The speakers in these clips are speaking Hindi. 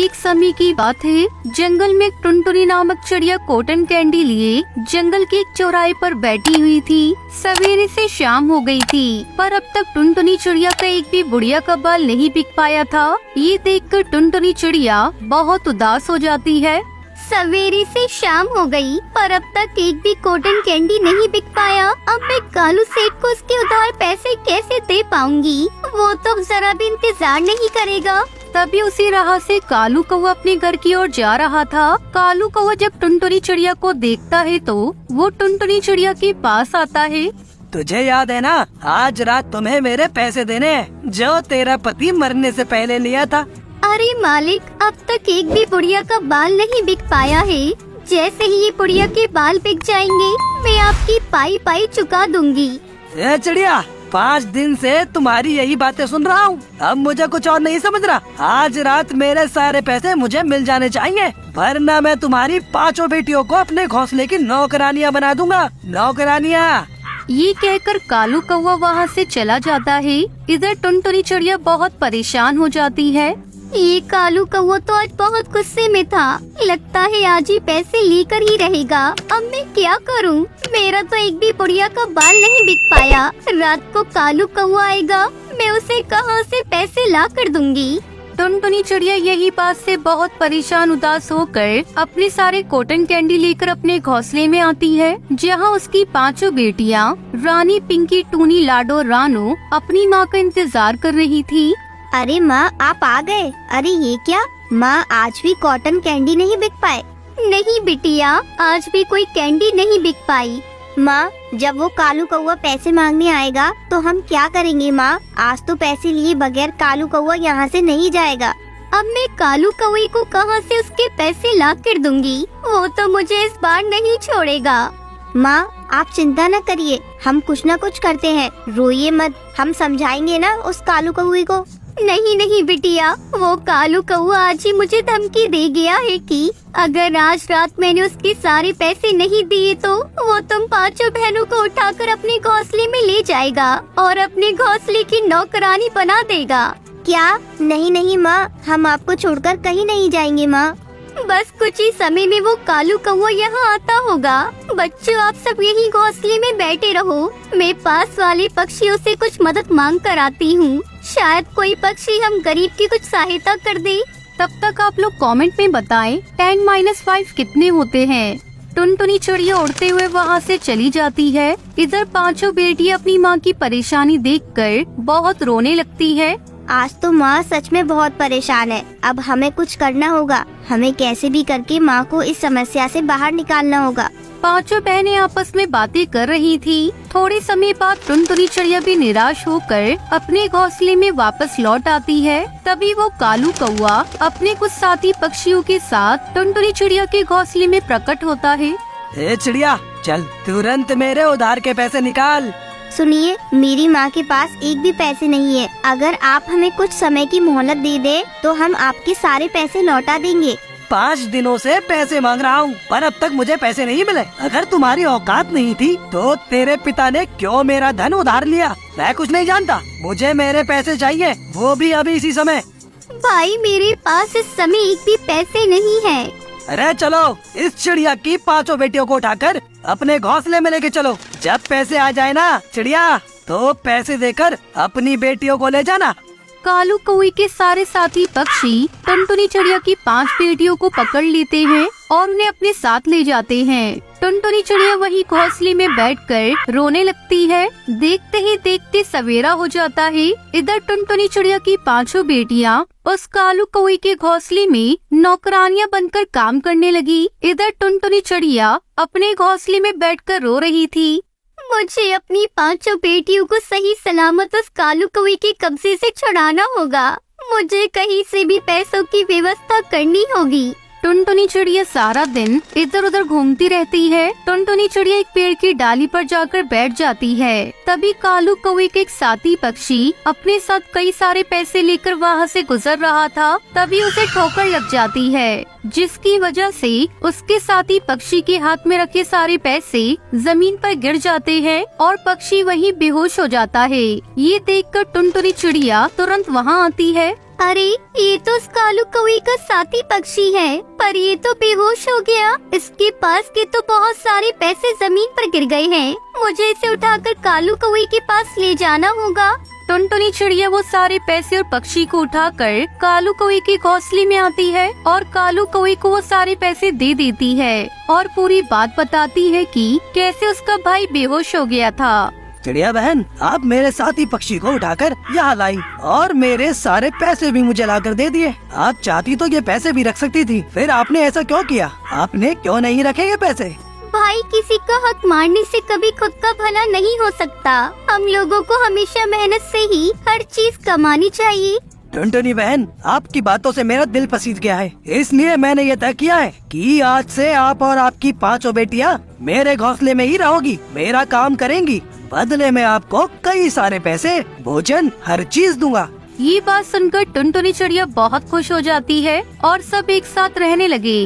एक समय की बात है, जंगल में एक टुनटुनी नामक चिड़िया कॉटन कैंडी लिए जंगल के एक चौराहे पर बैठी हुई थी। सवेरे से शाम हो गई थी, पर अब तक टुनटुनी चिड़िया का एक भी बुढ़िया का बाल नहीं बिक पाया था। ये देखकर टुनटुनी चिड़िया बहुत उदास हो जाती है। सवेरे से शाम हो गई, पर अब तक एक भी कॉटन कैंडी नहीं बिक पाया। अब मैं कालू सेठ को उसके उधार पैसे कैसे दे पाऊंगी? वो तो जरा भी इंतजार नहीं करेगा। तभी उसी राह से कालू कौवा अपने घर की ओर जा रहा था। कालू कौवा जब टुनटुनी चिड़िया को देखता है तो वो टुनटुनी चिड़िया के पास आता है। तुझे याद है ना, आज रात तुम्हें मेरे पैसे देने हैं जो तेरा पति मरने से पहले लिया था। अरे मालिक, अब तक एक भी बुढ़िया का बाल नहीं बिक पाया है। जैसे ही ये बुढ़िया के बाल बिक जाएंगे, मैं आपकी पाई पाई चुका दूंगी। ए चिड़िया, 5 दिन से तुम्हारी यही बातें सुन रहा हूँ। अब मुझे कुछ और नहीं समझ रहा। आज रात मेरे सारे पैसे मुझे मिल जाने चाहिए, वरना मैं तुम्हारी 5 बेटियों को अपने घोंसले की नौकरानियाँ बना दूंगा। नौकरानियाँ। ये कहकर कालू कौवा वहाँ से चला जाता है। इधर टुनटुनी चिड़िया बहुत परेशान हो जाती है। ये कालू कौवा तो आज बहुत गुस्से में था। लगता है आज ही पैसे लेकर ही रहेगा। अब मैं क्या करूं? मेरा तो एक भी बुढ़िया का बाल नहीं बिक पाया। रात को कालू कौवा आएगा, मैं उसे कहां से पैसे ला कर दूंगी? टुनटुनी चिड़िया यही बात से बहुत परेशान उदास होकर अपने सारे कॉटन कैंडी लेकर अपने घोंसले में आती है, जहाँ उसकी 5 बेटियाँ रानी, पिंकी, टूनी, लाडो, रानो अपनी माँ का इंतजार कर रही थी। अरे माँ, आप आ गए। अरे ये क्या माँ, आज भी कॉटन कैंडी नहीं बिक पाए? नहीं बिटिया, आज भी कोई कैंडी नहीं बिक पाई। माँ, जब वो कालू कौवा पैसे मांगने आएगा तो हम क्या करेंगे माँ? आज तो पैसे लिए बगैर कालू कौवा यहाँ से नहीं जाएगा। अब मैं कालू कौवे को कहाँ से उसके पैसे ला कर दूंगी? वो तो मुझे इस बार नहीं छोड़ेगा। माँ, आप चिंता न करिए, हम कुछ न कुछ करते हैं। रोइए मत, हम समझाएंगे ना उस कालू कौवे को। नहीं नहीं बिटिया, वो कालू कौवा आज ही मुझे धमकी दे गया है कि अगर आज रात मैंने उसके सारे पैसे नहीं दिए तो वो तुम 5 बहनों को उठाकर अपने घोंसले में ले जाएगा और अपने घोंसले की नौकरानी बना देगा। क्या? नहीं नहीं माँ, हम आपको छोड़कर कहीं नहीं जाएंगे माँ। बस कुछ ही समय में वो कालू कौवा यहाँ आता होगा। बच्चों, आप सब यही घोंसले में बैठे रहो। मैं पास वाले पक्षियों से कुछ मदद मांग कर आती हूँ। शायद कोई पक्षी हम गरीब की कुछ सहायता कर दे। तब तक आप लोग कमेंट में बताएं 10-5 कितने होते हैं। टुनटुनी चिड़िया उड़ते हुए वहाँ से चली जाती है। इधर 5 बेटियाँ अपनी माँ की परेशानी देखकर बहुत रोने लगती है। आज तो माँ सच में बहुत परेशान है। अब हमें कुछ करना होगा। हमें कैसे भी करके माँ को इस समस्या से बाहर निकालना होगा। 5 बहनें आपस में बातें कर रही थी। थोड़े समय बाद टुनटुनी चिड़िया भी निराश होकर अपने घोंसले में वापस लौट आती है। तभी वो कालू कौवा अपने कुछ साथी पक्षियों के साथ टुनटुनी चिड़िया के घोंसले में प्रकट होता है। ए चिड़िया, चल तुरंत मेरे उधार के पैसे निकाल। सुनिए, मेरी माँ के पास एक भी पैसे नहीं है। अगर आप हमें कुछ समय की मोहलत दे दे तो हम आपके सारे पैसे लौटा देंगे। 5 दिनों से पैसे मांग रहा हूँ, पर अब तक मुझे पैसे नहीं मिले। अगर तुम्हारी औकात नहीं थी तो तेरे पिता ने क्यों मेरा धन उधार लिया? मैं कुछ नहीं जानता। मुझे मेरे पैसे चाहिए, वो भी अभी इसी समय। भाई, मेरे पास इस समय एक भी पैसे नहीं है। अरे चलो, इस चिड़िया की 5 बेटियों को उठाकर अपने घोंसले में लेके चलो। जब पैसे आ जाए ना चिड़िया, तो पैसे देकर अपनी बेटियों को ले जाना। कालू कौवे के सारे साथी पक्षी टुनटुनी चिड़िया की 5 बेटियों को पकड़ लेते हैं और उन्हें अपने साथ ले जाते हैं। टुनटुनी चिड़िया वही घोंसले में बैठकर रोने लगती है। देखते ही देखते सवेरा हो जाता है। इधर टुनटुनी चिड़िया की 5 बेटियाँ उस कालू कौवे के घोंसले में नौकरानियां बनकर काम करने लगी। इधर टुनटुनी चिड़िया अपने घोंसले में बैठकर रो रही थी। मुझे अपनी 5 बेटियों को सही सलामत उस कालू कौवे के कब्जे से छुड़ाना होगा। मुझे कहीं से भी पैसों की व्यवस्था करनी होगी। टुनटुनी चिड़िया सारा दिन इधर उधर घूमती रहती है। टुनटुनी चिड़िया एक पेड़ की डाली पर जाकर बैठ जाती है। तभी कालू कौवे के एक साथी पक्षी अपने साथ कई सारे पैसे लेकर वहाँ से गुजर रहा था। तभी उसे ठोकर लग जाती है, जिसकी वजह से उसके साथी पक्षी के हाथ में रखे सारे पैसे जमीन पर गिर जाते हैं और पक्षी वहीं बेहोश हो जाता है। ये देखकर टुनटुनी चिड़िया तुरंत वहाँ आती है। अरे, ये तो उस कालू कालू कौवे का साथी पक्षी है, पर ये तो बेहोश हो गया। इसके पास के तो बहुत सारे पैसे जमीन पर गिर गए हैं। मुझे इसे उठाकर कालू कौवे के पास ले जाना होगा। टुनटुनी चिड़िया वो सारे पैसे और पक्षी को उठाकर कालू कौवे के घोंसले में आती है और कालू कौवे को वो सारे पैसे दे देती है और पूरी बात बताती है कि कैसे उसका भाई बेहोश हो गया था। चिड़िया बहन, आप मेरे साथी पक्षी को उठाकर यहाँ लाई और मेरे सारे पैसे भी मुझे लाकर दे दिए। आप चाहती तो ये पैसे भी रख सकती थी, फिर आपने ऐसा क्यों किया? आपने क्यों नहीं रखे ये पैसे? भाई, किसी का हक मारने से कभी खुद का भला नहीं हो सकता। हम लोगों को हमेशा मेहनत से ही हर चीज कमानी चाहिए। टुनटुनी बहन, आपकी बातों से मेरा दिल पसीज गया है, इसलिए मैंने ये तय किया है कि आज से आप और आपकी 5 बेटियां मेरे घोंसले में ही रहोगी, मेरा काम करेंगी। बदले में आपको कई सारे पैसे, भोजन, हर चीज दूंगा। ये बात सुनकर टुनटुनी चिड़िया बहुत खुश हो जाती है और सब एक साथ रहने लगे।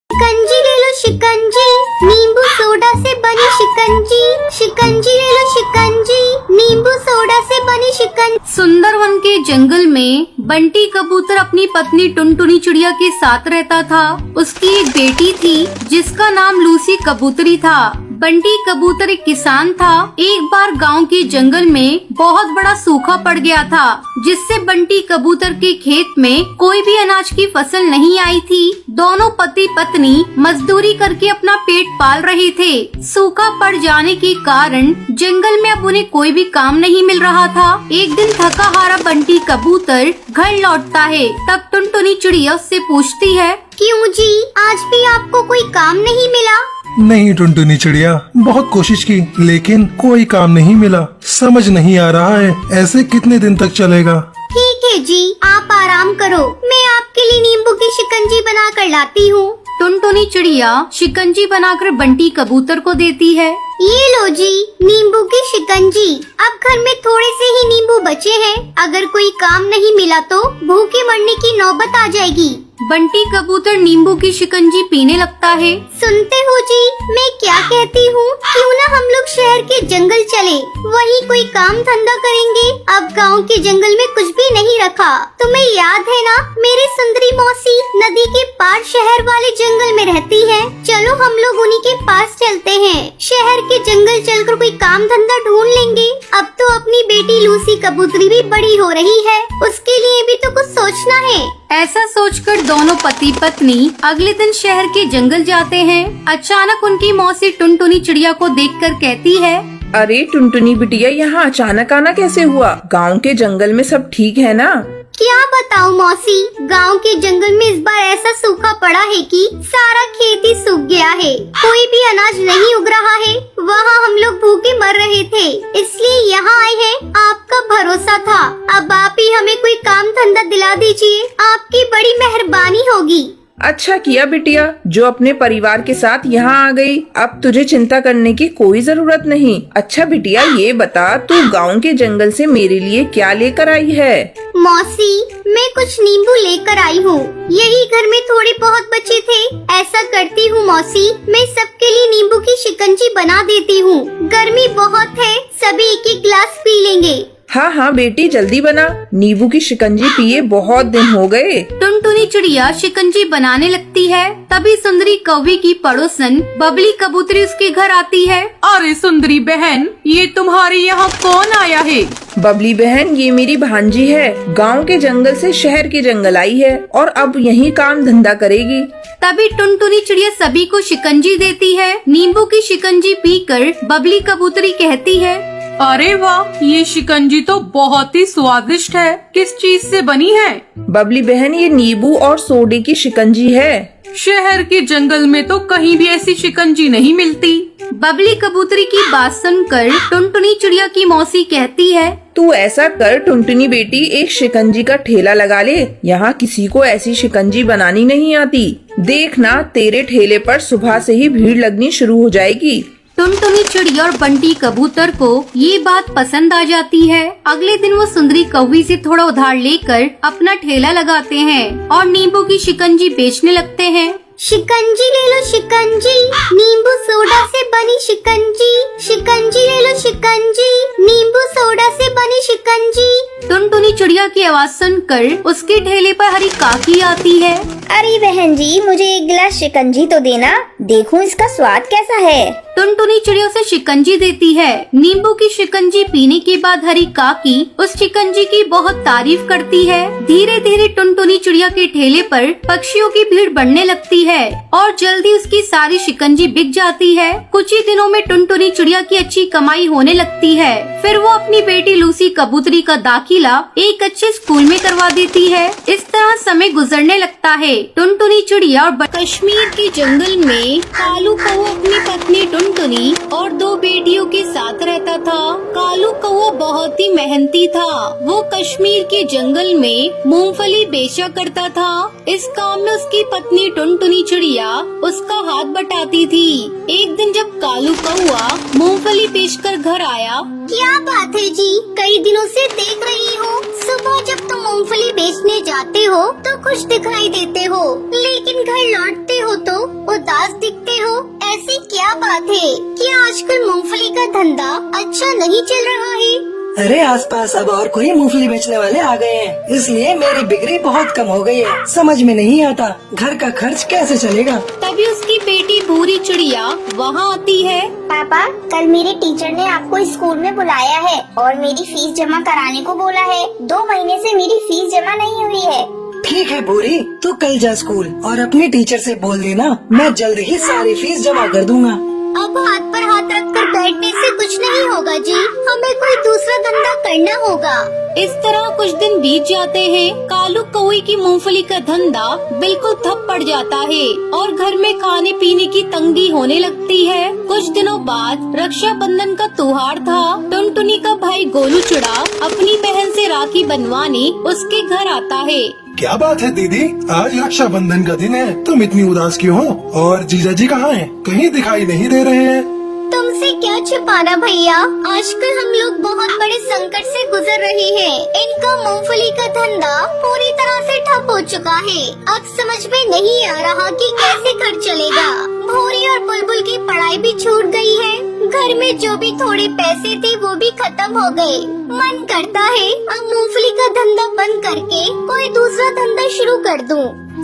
शिकंजी ले लो शिकंजी, नींबू सोडा से बनी शिकंजी। शिकंजी ले लो शिकंजी, नींबू सोडा से बनी शिकंजी। सुंदरवन के जंगल में बंटी कबूतर अपनी पत्नी टुनटुनी चिड़िया के साथ रहता था। उसकी एक बेटी थी जिसका नाम लूसी कबूतरी था। बंटी कबूतर एक किसान था। एक बार गांव के जंगल में बहुत बड़ा सूखा पड़ गया था, जिससे बंटी कबूतर के खेत में कोई भी अनाज की फसल नहीं आई थी। दोनों पति पत्नी मजदूरी करके अपना पेट पाल रहे थे। सूखा पड़ जाने के कारण जंगल में अब उन्हें कोई भी काम नहीं मिल रहा था। एक दिन थका हारा बंटी कबूतर घर लौटता है। तब टुनटुनी चिड़िया उससे पूछती है, क्यों जी, आज भी आपको कोई काम नहीं मिला? नहीं टुनटुनी चिड़िया, बहुत कोशिश की लेकिन कोई काम नहीं मिला। समझ नहीं आ रहा है ऐसे कितने दिन तक चलेगा। ठीक है जी, आप आराम करो, मैं आपके लिए नींबू की शिकंजी बना कर लाती हूँ। टुनटुनी चिड़िया शिकंजी बनाकर बंटी कबूतर को देती है। ये लो जी, नींबू की शिकंजी। अब घर में थोड़े से ही नींबू बचे हैं, अगर कोई काम नहीं मिला तो भूखे मरने की नौबत आ जाएगी। बंटी कबूतर नींबू की शिकंजी पीने लगता है। सुनते हो जी, मैं क्या कहती हूँ, क्यों ना हम लोग शहर के जंगल चले, वहीं कोई काम धंधा करेंगे। अब गांव के जंगल में कुछ भी नहीं रखा। तुम्हें याद है ना, मेरी सुंदरी मौसी नदी के पार शहर वाले जंगल में रहती है। चलो हम लोग उन्हीं के पास चलते हैं। शहर के जंगल चलकर कोई काम धंधा ढूंढ लेंगे। अब तो अपनी बेटी लूसी कबूतरी भी बड़ी हो रही है, उसके लिए भी तो कुछ सोचना है। ऐसा सोचकर दोनों पति पत्नी अगले दिन शहर के जंगल जाते हैं। अचानक उनकी मौसी टुनटुनी चिड़िया को देखकर कहती है, अरे टुनटुनी बिटिया, यहाँ अचानक आना कैसे हुआ? गांव के जंगल में सब ठीक है ना? क्या बताऊं मौसी, गांव के जंगल में इस बार ऐसा सूखा पड़ा है कि सारा खेत ही सूख गया है। कोई भी अनाज नहीं उग रहा है। वहाँ हम लोग भूखे मर रहे थे, इसलिए यहाँ आए हैं। आपका भरोसा था, अब आप ही हमें कोई काम धंधा दिला दीजिए, आपकी बड़ी मेहरबानी होगी। अच्छा किया बिटिया, जो अपने परिवार के साथ यहाँ आ गई। अब तुझे चिंता करने की कोई जरूरत नहीं। अच्छा बिटिया, ये बता तू गांव के जंगल से मेरे लिए क्या लेकर आई है? मौसी, मैं कुछ नींबू लेकर आई हूँ। यही घर में थोड़े बहुत बचे थे। ऐसा करती हूँ मौसी, मैं सबके लिए नींबू की शिकंजी बना देती हूँ। गर्मी बहुत है, सभी एक एक गिलास पी लेंगे। हाँ हाँ बेटी, जल्दी बना, नींबू की शिकंजी पिए बहुत दिन हो गए। टुनटुनी चिड़िया शिकंजी बनाने लगती है। तभी सुंदरी कौवे की पड़ोसन बबली कबूतरी उसके घर आती है। अरे सुंदरी बहन, ये तुम्हारे यहाँ कौन आया है? बबली बहन, ये मेरी भांजी है। गांव के जंगल से शहर के जंगल आई है और अब यहीं काम धंधा करेगी। तभी टुनटुनी चिड़िया सभी को शिकंजी देती है। नींबू की शिकंजी पीकर बबली कबूतरी कहती है, अरे वाह, ये शिकंजी तो बहुत ही स्वादिष्ट है। किस चीज से बनी है? बबली बहन, ये नींबू और सोडे की शिकंजी है। शहर के जंगल में तो कहीं भी ऐसी शिकंजी नहीं मिलती। बबली कबूतरी की बात सुनकर टुनटुनी चिड़िया की मौसी कहती है, तू ऐसा कर टुनटुनी बेटी, एक शिकंजी का ठेला लगा ले। यहाँ किसी को ऐसी शिकंजी बनानी नहीं आती। देखना, तेरे ठेले पर सुबह से ही भीड़ लगनी शुरू हो जाएगी। टुनटुनी चिड़िया और बंटी कबूतर को ये बात पसंद आ जाती है। अगले दिन वो सुंदरी कौवी से थोड़ा उधार लेकर अपना ठेला लगाते हैं और नींबू की शिकंजी बेचने लगते हैं। शिकंजी ले लो शिकंजी, नींबू सोडा से बनी शिकंजी। शिकंजी ले लो शिकंजी, नींबू सोडा से बनी शिकंजी। टुनटुनी चिड़िया की आवाज सुनकर उसके ठेले पर हरी काकी आती है। अरे बहन जी, मुझे एक गिलास शिकंजी तो देना, देखूं इसका स्वाद कैसा है। टुनटुनी चिड़िया उसे शिकंजी देती है। नींबू की शिकंजी पीने के बाद हरी काकी उस शिकंजी की बहुत तारीफ करती है। धीरे धीरे टुनटुनी चिड़िया के ठेले पर पक्षियों की भीड़ बढ़ने लगती है और जल्दी उसकी सारी शिकंजी बिक जाती है। कुछ ही दिनों में टुनटुनी चिड़िया की अच्छी कमाई होने लगती है। फिर वो अपनी बेटी लूसी कबूतरी का दाखिला एक अच्छे स्कूल में करवा देती है। इस तरह समय गुजरने लगता है। टुनटुनी चिड़िया और कश्मीर के जंगल में कालू कौवा अपनी पत्नी टुनटुनी और 2 बेटियों के साथ रहता था। कालू कौवा बहुत ही मेहनती था। वो कश्मीर के जंगल में मूंगफली बेचा करता था। इस काम में उसकी पत्नी टुनटुनी चिड़िया उसका हाथ बटाती थी। एक दिन जब कालू कौवा मूंगफली बेचकर घर आया, क्या बात है जी, कई दिनों से देख रही हूँ, सुबह जब तुम मूंगफली बेचने जाते हो तो खुश दिखाई देते हो, लेकिन घर लौटते हो तो उदास दिखते हो। ऐसी क्या बात है? क्या आजकल मूंगफली का धंधा अच्छा नहीं चल रहा है? अरे आसपास अब और कोई मूंगफली बेचने वाले आ गए हैं, इसलिए मेरी बिक्री बहुत कम हो गई है। समझ में नहीं आता घर का खर्च कैसे चलेगा। तभी उसकी बेटी भूरी चिड़िया वहाँ आती है। पापा, कल मेरे टीचर ने आपको स्कूल में बुलाया है और मेरी फीस जमा कराने को बोला है। 2 महीने से मेरी फीस जमा नहीं हुई है। ठीक है भूरी, तू कल जा स्कूल और अपनी टीचर से बोल देना, मैं जल्द ही सारी फीस जमा कर दूंगा। अब हाथ पर हाथ रखकर बैठने से कुछ नहीं होगा जी, हमें कोई दूसरा धंधा करना होगा। इस तरह कुछ दिन बीत जाते हैं। कालू कौवे की मूंगफली का धंधा बिल्कुल ठप पड़ जाता है और घर में खाने पीने की तंगी होने लगती है। कुछ दिनों बाद रक्षाबंधन का त्योहार था। टुनटुनी का भाई गोलू चिड़ा अपनी बहन से राखी बनवाने उसके घर आता है। क्या बात है दीदी, आज रक्षाबंधन का दिन है, तुम इतनी उदास क्यों हो? और जीजा जी कहाँ हैं? कहीं दिखाई नहीं दे रहे हैं। तुमसे क्या छिपाना भैया, आजकल हम लोग बहुत बड़े संकट से गुजर रहे हैं। इनका मूंगफली का धंधा पूरी तरह से ठप हो चुका है। अब समझ में नहीं आ रहा कि कैसे घर चलेगा। भूरी और बुलबुल की पढ़ाई भी छूट गई है। घर में जो भी थोड़े पैसे थे वो भी खत्म हो गए। मन करता है अब मूंगफली का धंधा बंद करके कोई दूसरा धंधा शुरू कर दूं।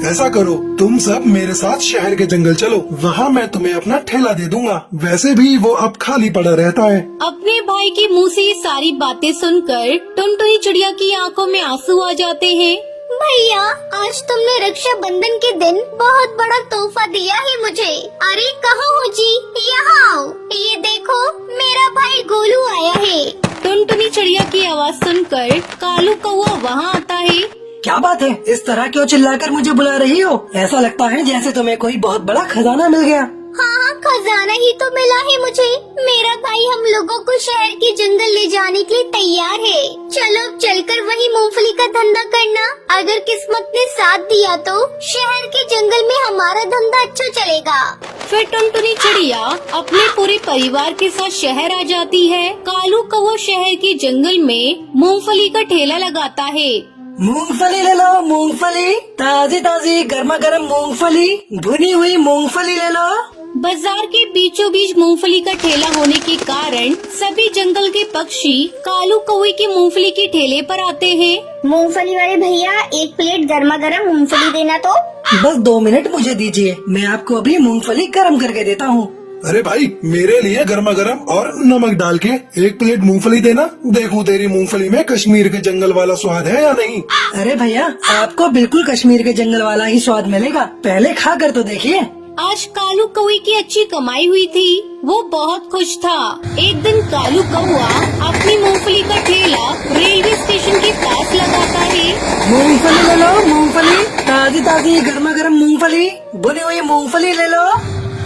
ऐसा करो, तुम सब मेरे साथ शहर के जंगल चलो, वहाँ मैं तुम्हें अपना ठेला दे दूंगा। वैसे भी वो अब खाली पड़ा रहता है। अपने भाई के मुंह से ये सारी बातें सुनकर टुनटुनी चिड़िया की आंखों में आंसू आ जाते हैं। भैया, आज तुमने रक्षाबंधन के दिन बहुत बड़ा तोहफा दिया है मुझे। अरे कहाँ हो जी, यहाँ आओ। ये देखो, मेरा भाई गोलू आया है। टुनटुनी चिड़िया की आवाज सुनकर कालू कौवा वहाँ आता है। क्या बात है, इस तरह क्यों चिल्लाकर मुझे बुला रही हो? ऐसा लगता है जैसे तुम्हें कोई बहुत बड़ा खजाना मिल गया। हाँ, खजाना ही तो मिला है मुझे। मेरा भाई हम लोगों को शहर के जंगल ले जाने के लिए तैयार है। चलो अब चलकर वही मूंगफली का धंधा करना। अगर किस्मत ने साथ दिया तो शहर के जंगल में हमारा धंधा अच्छा चलेगा। फिर टुनटुनी चिड़िया अपने पूरे परिवार के साथ शहर आ जाती है। कालू कौवा शहर के जंगल में मूंगफली का ठेला लगाता है। मूंगफली ले लो, मूंगफली ताजी ताजी गर्मा गर्म मूंगफली, भुनी हुई मूंगफली ले लो। बाजार के बीचों बीच मूंगफली का ठेला होने के कारण सभी जंगल के पक्षी कालू कौवे के मूंगफली के ठेले पर आते हैं। मूंगफली वाले भैया, 1 प्लेट गर्मा गर्म मूंगफली देना तो। बस 2 मिनट मुझे दीजिए, मैं आपको अभी मूंगफली गर्म करके देता हूँ। अरे भाई, मेरे लिए गर्मा गर्म और नमक डाल के 1 प्लेट मूंगफली देना, देखूं तेरी मूंगफली में कश्मीर के जंगल वाला स्वाद है या नहीं। अरे भैया, आपको बिल्कुल कश्मीर के जंगल वाला ही स्वाद मिलेगा, पहले खा कर तो देखिए। आज कालू कौवे की अच्छी कमाई हुई थी। वो बहुत खुश था। एक दिन कालू कौवा अपनी मूंगफली का ठेला रेलवे स्टेशन के पास लगाता है। मूंगफली ले लो, मूंगफली ताजी ताजी गर्मा गर्म मूंगफली, भुनी हुई मूंगफली ले लो।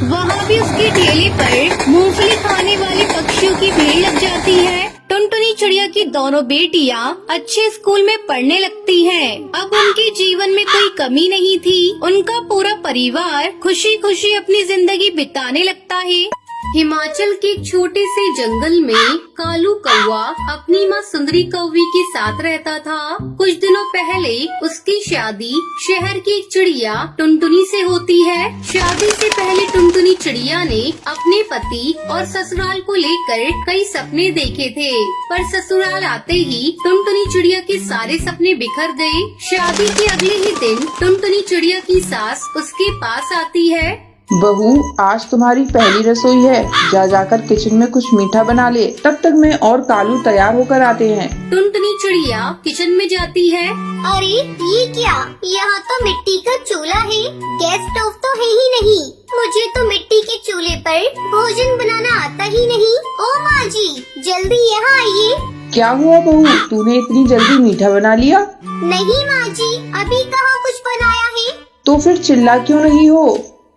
वहाँ भी उसके ठेले पर मूंगफली खाने वाले पक्षियों की भीड़ लग जाती है। टुनटुनी चिड़िया की दोनों बेटियाँ अच्छे स्कूल में पढ़ने लगती हैं। अब उनके जीवन में कोई कमी नहीं थी। उनका पूरा परिवार खुशी खुशी अपनी जिंदगी बिताने लगता है। हिमाचल के एक छोटे से जंगल में कालू कौवा अपनी माँ सुंदरी कौवी के साथ रहता था। कुछ दिनों पहले उसकी शादी शहर की एक चिड़िया टुनटुनी से होती है। शादी से पहले टुनटुनी चिड़िया ने अपने पति और ससुराल को लेकर कई सपने देखे थे, पर ससुराल आते ही टुनटुनी चिड़िया के सारे सपने बिखर गए। शादी के अगले ही दिन टुनटुनी चिड़िया की सास उसके पास आती है। बहू, आज तुम्हारी पहली रसोई है, जा जाकर किचन में कुछ मीठा बना ले, तब तक मैं और कालू तैयार होकर आते हैं। टुनटुनी चिड़िया किचन में जाती है। अरे ये क्या, यहाँ तो मिट्टी का चूल्हा है, गैस स्टोव तो है ही नहीं। मुझे तो मिट्टी के चूल्हे पर भोजन बनाना आता ही नहीं। ओ माँ जी, जल्दी यहाँ आइए। क्या हुआ बहू, तूने इतनी जल्दी मीठा बना लिया? नहीं माँ जी, अभी कहाँ कुछ बनाया है। तो फिर चिल्ला क्यों नहीं हो?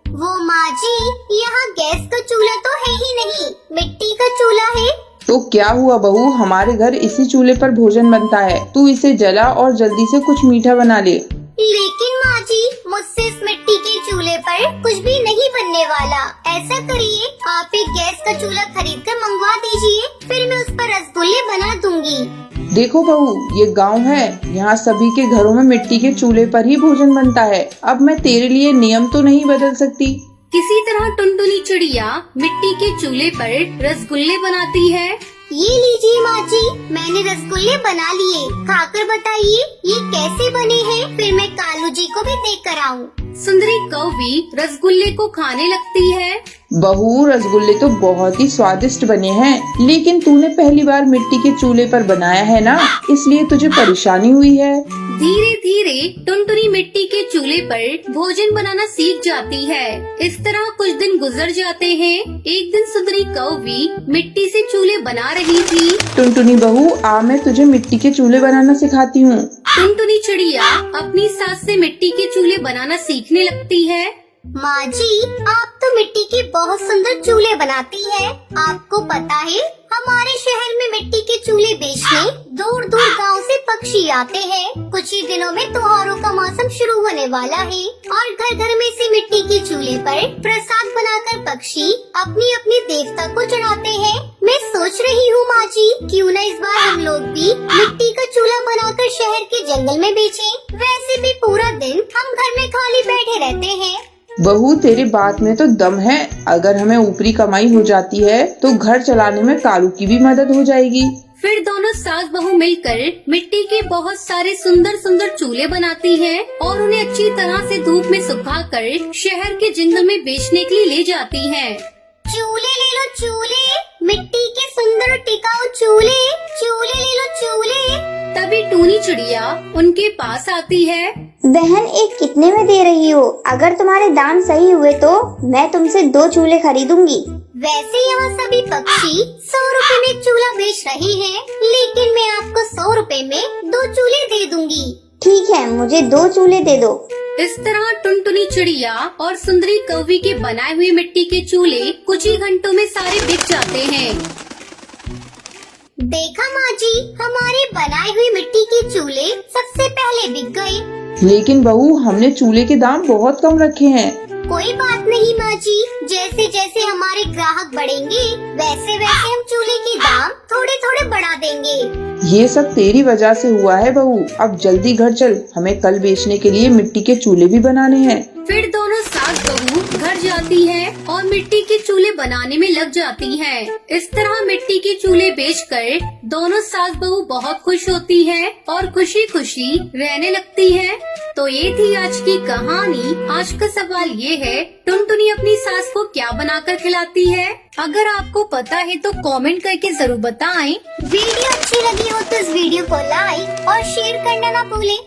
वो माँ जी, यहाँ गैस का चूल्हा तो है ही नहीं, मिट्टी का चूल्हा है। तो क्या हुआ बहू, हमारे घर इसी चूल्हे पर भोजन बनता है, तू इसे जला और जल्दी से कुछ मीठा बना ले। लेकिन माँ जी, मुझसे इस मिट्टी के चूल्हे पर कुछ भी नहीं बनने वाला। ऐसा करिए, आप एक गैस का चूल्हा खरीद कर मंगवा दीजिए, फिर मैं उस पर रसगुल्ले बना दूंगी। देखो बहू, ये गांव है, यहाँ सभी के घरों में मिट्टी के चूल्हे पर ही भोजन बनता है। अब मैं तेरे लिए नियम तो नहीं बदल सकती। किसी तरह टुनटुनी चिड़िया मिट्टी के चूल्हे पर रसगुल्ले बनाती है। ये लीजिए माँ जी, मैंने रसगुल्ले बना लिए, खाकर बताइए ये कैसे बने हैं, फिर मैं कालू जी को भी देख कर आऊँ। सुंदरी कौवी रसगुल्ले को खाने लगती है। बहू, रसगुल्ले तो बहुत ही स्वादिष्ट बने हैं, लेकिन तूने पहली बार मिट्टी के चूल्हे पर बनाया है ना, इसलिए तुझे परेशानी हुई है। धीरे धीरे टुनटुनी मिट्टी के चूल्हे पर भोजन बनाना सीख जाती है। इस तरह कुछ दिन गुजर जाते हैं। एक दिन सुंदरी कौवी मिट्टी से चूल्हे बना रही थी। टुनटुनी बहू, आ मैं तुझे मिट्टी के चूल्हे बनाना सिखाती हूँ। टुनटुनी चिड़िया अपनी सास से मिट्टी के चूल्हे बनाना सीखने लगती है। माँ जी, आप तो मिट्टी के बहुत सुंदर चूल्हे बनाती है। आपको पता है, हमारे शहर में मिट्टी के चूल्हे बेचने दूर दूर गांव से पक्षी आते हैं। कुछ ही दिनों में त्योहारों का मौसम शुरू होने वाला है और घर घर में से मिट्टी के चूल्हे पर प्रसाद बनाकर पक्षी अपनी अपनी देवता को चढ़ाते हैं। मैं सोच रही हूँ माँ जी, क्यों न इस बार हम लोग भी मिट्टी का चूल्हा बनाकर शहर के जंगल में बेचें। वैसे भी पूरा दिन हम घर में खाली बैठे रहते हैं। बहू, तेरी बात में तो दम है। अगर हमें ऊपरी कमाई हो जाती है तो घर चलाने में कालू की भी मदद हो जाएगी। फिर दोनों सास बहू मिलकर मिट्टी के बहुत सारे सुंदर सुंदर चूल्हे बनाती हैं और उन्हें अच्छी तरह से धूप में सुखाकर शहर के जंगल में बेचने के लिए ले जाती हैं। चूल्हे ले लो चूल्हे, मिट्टी के सुंदर टिकाऊ चूल्हे, चूल्हे ले लो चूल्हे। तभी टूनी चिड़िया उनके पास आती है। बहन, एक कितने में दे रही हो? अगर तुम्हारे दाम सही हुए तो मैं तुमसे 2 चूल्हे खरीदूंगी। वैसे यहाँ सभी पक्षी 100 रुपए में चूल्हा बेच रहे हैं, लेकिन मैं आपको 100 रुपए में 2 चूल्हे दे दूंगी। ठीक है, मुझे 2 चूल्हे दे दो। इस तरह टुनटुनी चिड़िया और सुंदरी कौवी के बनाए हुए मिट्टी के चूल्हे कुछ ही घंटों में सारे बिक जाते हैं। देखा माँ जी, हमारे बनाए हुए मिट्टी के चूल्हे सबसे पहले बिक गए। लेकिन बहू, हमने चूल्हे के दाम बहुत कम रखे हैं। कोई बात नहीं माँ जी, जैसे जैसे हमारे ग्राहक बढ़ेंगे वैसे वैसे हम चूल्हे के दाम थोड़े थोड़े बढ़ा देंगे। ये सब तेरी वजह से हुआ है बहू। अब जल्दी घर चल, हमें कल बेचने के लिए मिट्टी के चूल्हे भी बनाने हैं। फिर दोनों सास बहू घर जाती है और मिट्टी के चूल्हे बनाने में लग जाती हैं। इस तरह मिट्टी के चूल्हे बेचकर दोनों सास बहू बहुत खुश होती हैं और खुशी खुशी रहने लगती हैं। तो ये थी आज की कहानी। आज का सवाल ये है, टुनटुनी अपनी सास को क्या बनाकर खिलाती है? अगर आपको पता है तो कमेंट करके जरूर बताएं। वीडियो अच्छी लगी हो तो इस वीडियो को लाइक और शेयर करना ना भूलें।